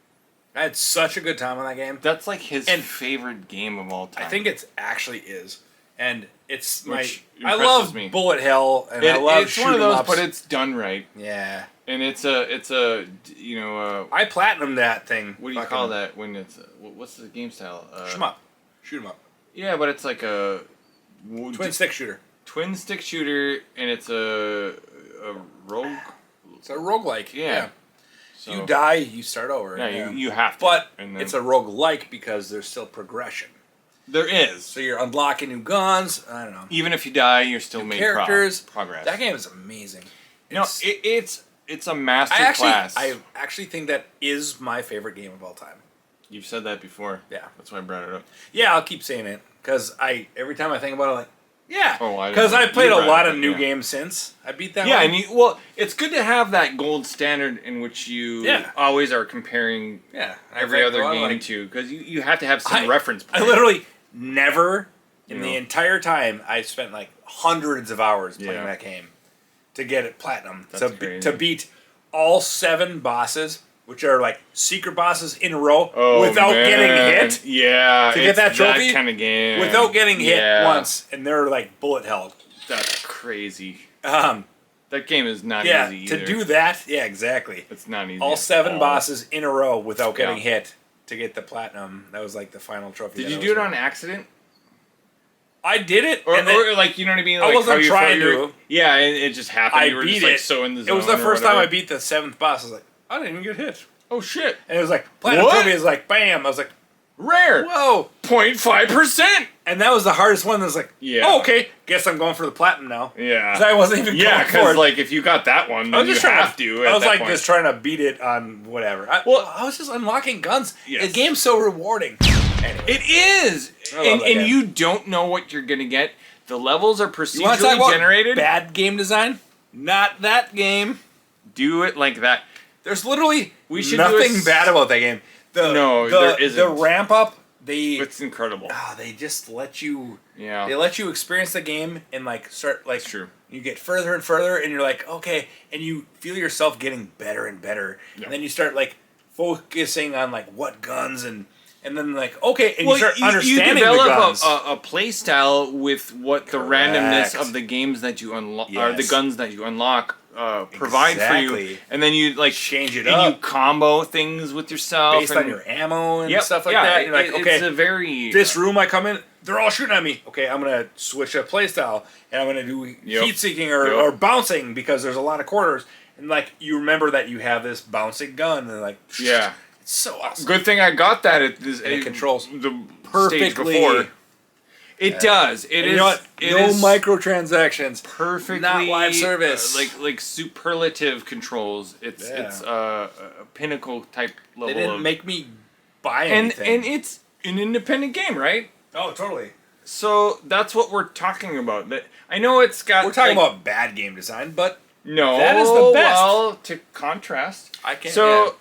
I had such a good time on that game. That's like his And favorite game of all time. I think it actually is, and it's Which I impresses love me. bullet hell, and I love it's one of shoot 'em those, ups. but it's done right, Yeah, and it's a you know I platinumed that thing. what do you call that when it's what's the game style? Shoot 'em up. Yeah, but it's like a Twin stick shooter. twin stick shooter, and it's a rogue. It's a roguelike. Yeah. If you die, you start over. Yeah, you have to. But and then, it's a roguelike because there's still progression. there is. So you're unlocking new guns. I don't know. Even if you die, you're still New making characters. progress. That game is amazing. It's a master I class. actually think that is my favorite game of all time. You've said that before. Yeah. That's why I brought it up. Yeah, I'll keep saying it because every time I think about it, like, yeah, Oh, I because didn't- I played you a brought lot it of up, new yeah. games since I beat that. Yeah, one. and it's good to have that gold standard in which you Yeah. always are comparing yeah, every other game like, to, because you have to have some reference point. I literally never in You the know. entire time I spent like hundreds of hours playing Yeah. that game to get it platinum That's to crazy. beat all 7 bosses, which are like secret bosses in a row Oh, without man. getting hit. Yeah, To get that trophy? that kind of game. Without getting hit Yeah. once, and they're like bullet held. That's crazy. Um, That game is not yeah, easy to either. do that, yeah, exactly. It's not easy. All at 7 all. bosses in a row without getting Yeah. hit to get the platinum. That was like the final trophy. Did that you I do was it on winning. accident? I did it, Or, and then or like, you know what I mean? Like wasn't how you trying thought you were- to. Yeah, it just happened. I You were beat just like it. so in the it zone. was the or first time I whatever. beat the 7th boss. I was like, I didn't even get hit. Oh shit! And it was like, platinum What? trophy is like, bam. I was like, Rare. whoa. 0.5%. And that was the hardest one. That was like, Yeah. oh, okay, guess I'm going for the platinum now. Yeah. 'Cause I wasn't even Yeah, going for because it. like if you got that one, I then was you just trying have to. I at was that like point. just trying to beat it on whatever. I was just unlocking guns. Yes. The game's so rewarding. Anyway. It is, I love and that game. you don't know what you're gonna get. The levels are You want to talk procedurally about generated. bad game design? Not that game. Do it like that. There's literally We should do nothing a s- bad about that game. No, the, there isn't. The ramp up, they It's incredible. they just let you. Yeah, They let you experience the game and like start like That's true. you get further and further and you're like okay and you feel yourself getting better and better Yeah. and then you start like focusing on like what guns and then like okay and you start you understanding develop the guns. a play style with what the randomness Correct. of the games that you unlock, or Yes. the guns that you unlock, provide for you, Exactly. and then you like Change it and up. you combo things with yourself based and, on your ammo and Yep, stuff like yeah, that. You're like, it's okay, a very this room I come in, they're all shooting at me. Okay, I'm gonna switch a playstyle and I'm gonna do Yep. heat seeking or, Yep. or bouncing because there's a lot of corners. And like you remember that you have this bouncing gun and like yeah. it's so awesome. Good thing I got that at this. And it controls the perfectly. stage before. It does. It And is. you know what? It no is microtransactions. perfectly not live service. like superlative controls. It's Yeah. it's a pinnacle type level. They didn't of, make me buy and anything. it's an independent game, right? oh, totally. So that's what we're talking about. That I know it's got. We're talking like, about bad game design, but no. that is the best. Well, to contrast, I can't. so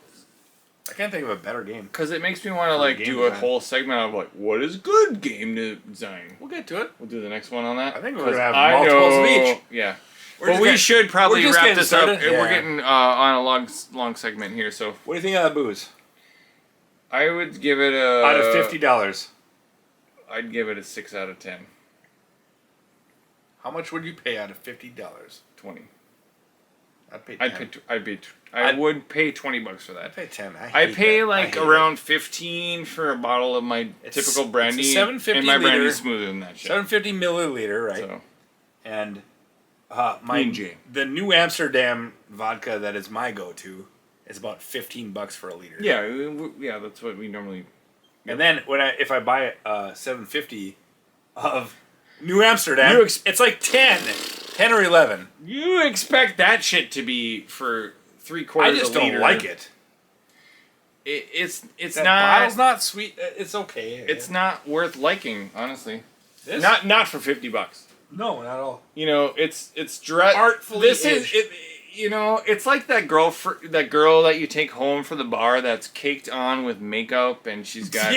I can't think of a better game. because it makes me want to For like game do a design. whole segment of like what is good game design. We'll get to it. We'll do the next one on that. I think we're 'Cause gonna have I multiples of know- each. Yeah. We're But just we getting- should probably we're just wrap getting this up. started. We're Yeah. getting on a long segment here, so What do you think of that booze? I would give it a Out of $50, I'd give it a 6 out of 10. how much would you pay out of $50? 20. I'd pay 10. I would pay $20 for that. I'd pay 10. I pay around 15 for a bottle of my typical brandy. It's a 750 and my liter, brandy's smoother than that shit. 750 milliliter, right? So. And PJ. the New Amsterdam vodka that is my go-to is about $15 for a liter. Yeah, that's what we normally. And then if I buy 750 of New Amsterdam, it's like 10 or 11. You expect that shit to be for 3/4 I just don't like it. It's that not. bottle's not sweet. It's okay. It's not worth liking, honestly. This? Not for $50. No, not at all. You know, it's artfully. This is it. You know, it's like that girl that you take home for the bar that's caked on with makeup and she's got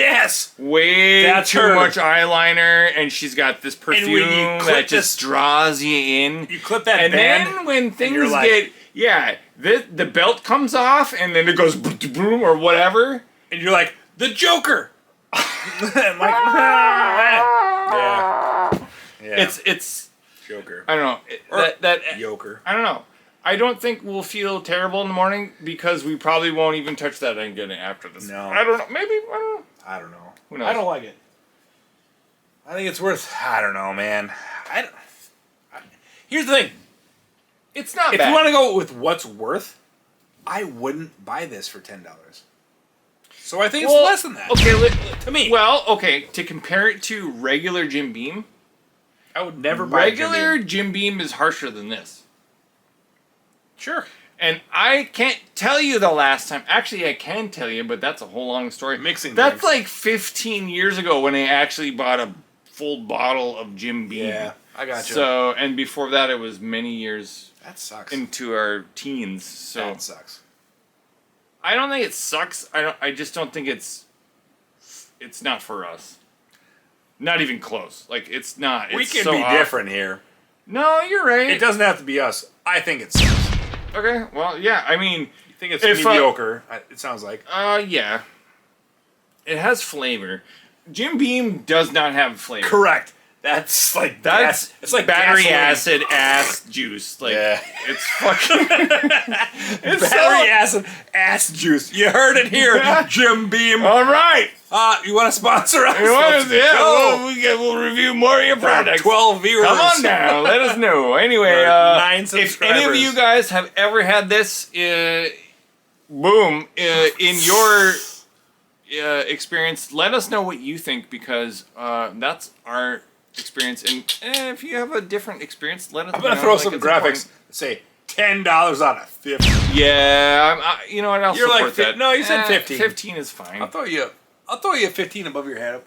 way too much eyeliner and she's got this perfume that just draws you in. You clip that and band, then when things the belt comes off and then it goes boom or whatever, and you're like the Joker. I'm like, yeah. It's Joker. I don't know that Joker. I don't know. I don't think we'll feel terrible in the morning because we probably won't even touch that again after this. No. I don't know. Maybe. I don't know. I don't know. Who knows? I don't like it. I think it's worth... I don't know, man. Here's the thing. It's not If bad. you want to go with what's worth, I wouldn't buy this for $10. So I think it's less than that. Okay, to me. Well, okay, to compare it to regular Jim Beam, I would never buy regular Jim Beam is harsher than this. Sure. And I can't tell you the last time. Actually, I can tell you, but that's a whole long story. Mixing That's drinks. like 15 years ago when I actually bought a full bottle of Jim Beam. Yeah, I got you. So, and before that, it was many years that sucks. into our teens. So That sucks. I don't think it sucks. I just don't think it's not for us. Not even close. Like it's not. We It's can so be off. different here. No, you're right. It doesn't have to be us. I think it sucks. Okay. Well, yeah. I mean, You think it's mediocre? It sounds like. Yeah. It has flavor. Jim Beam does not have flavor. Correct. That's like That's it's like battery gasoline. acid ass juice. Like it's fucking it's Battery acid ass juice. You heard it here, Jim Beam. All right. You want to sponsor us? We'll review more of your products. 12 viewers. Come on down. Let us know. Anyway, 9 if subscribers. any of you guys have ever had this, in your experience, let us know what you think because that's our experience. And if you have a different experience, let us know. I'm gonna throw Like, some it's graphics. important. Say $10 out of 50. Yeah, you know what? I'll You're support like that. no, you said 15. 15 is fine. I'll throw you 15 above your head. Up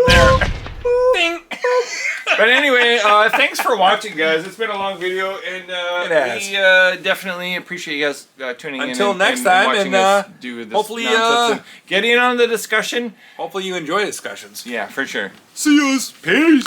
there. Ding. But anyway, thanks for watching, guys. It's been a long video, and we definitely appreciate you guys tuning in. Until next and time, watching and us do this hopefully, nonsense and get in on the discussion. Hopefully you enjoy discussions. Yeah, for sure. See yous. Peace.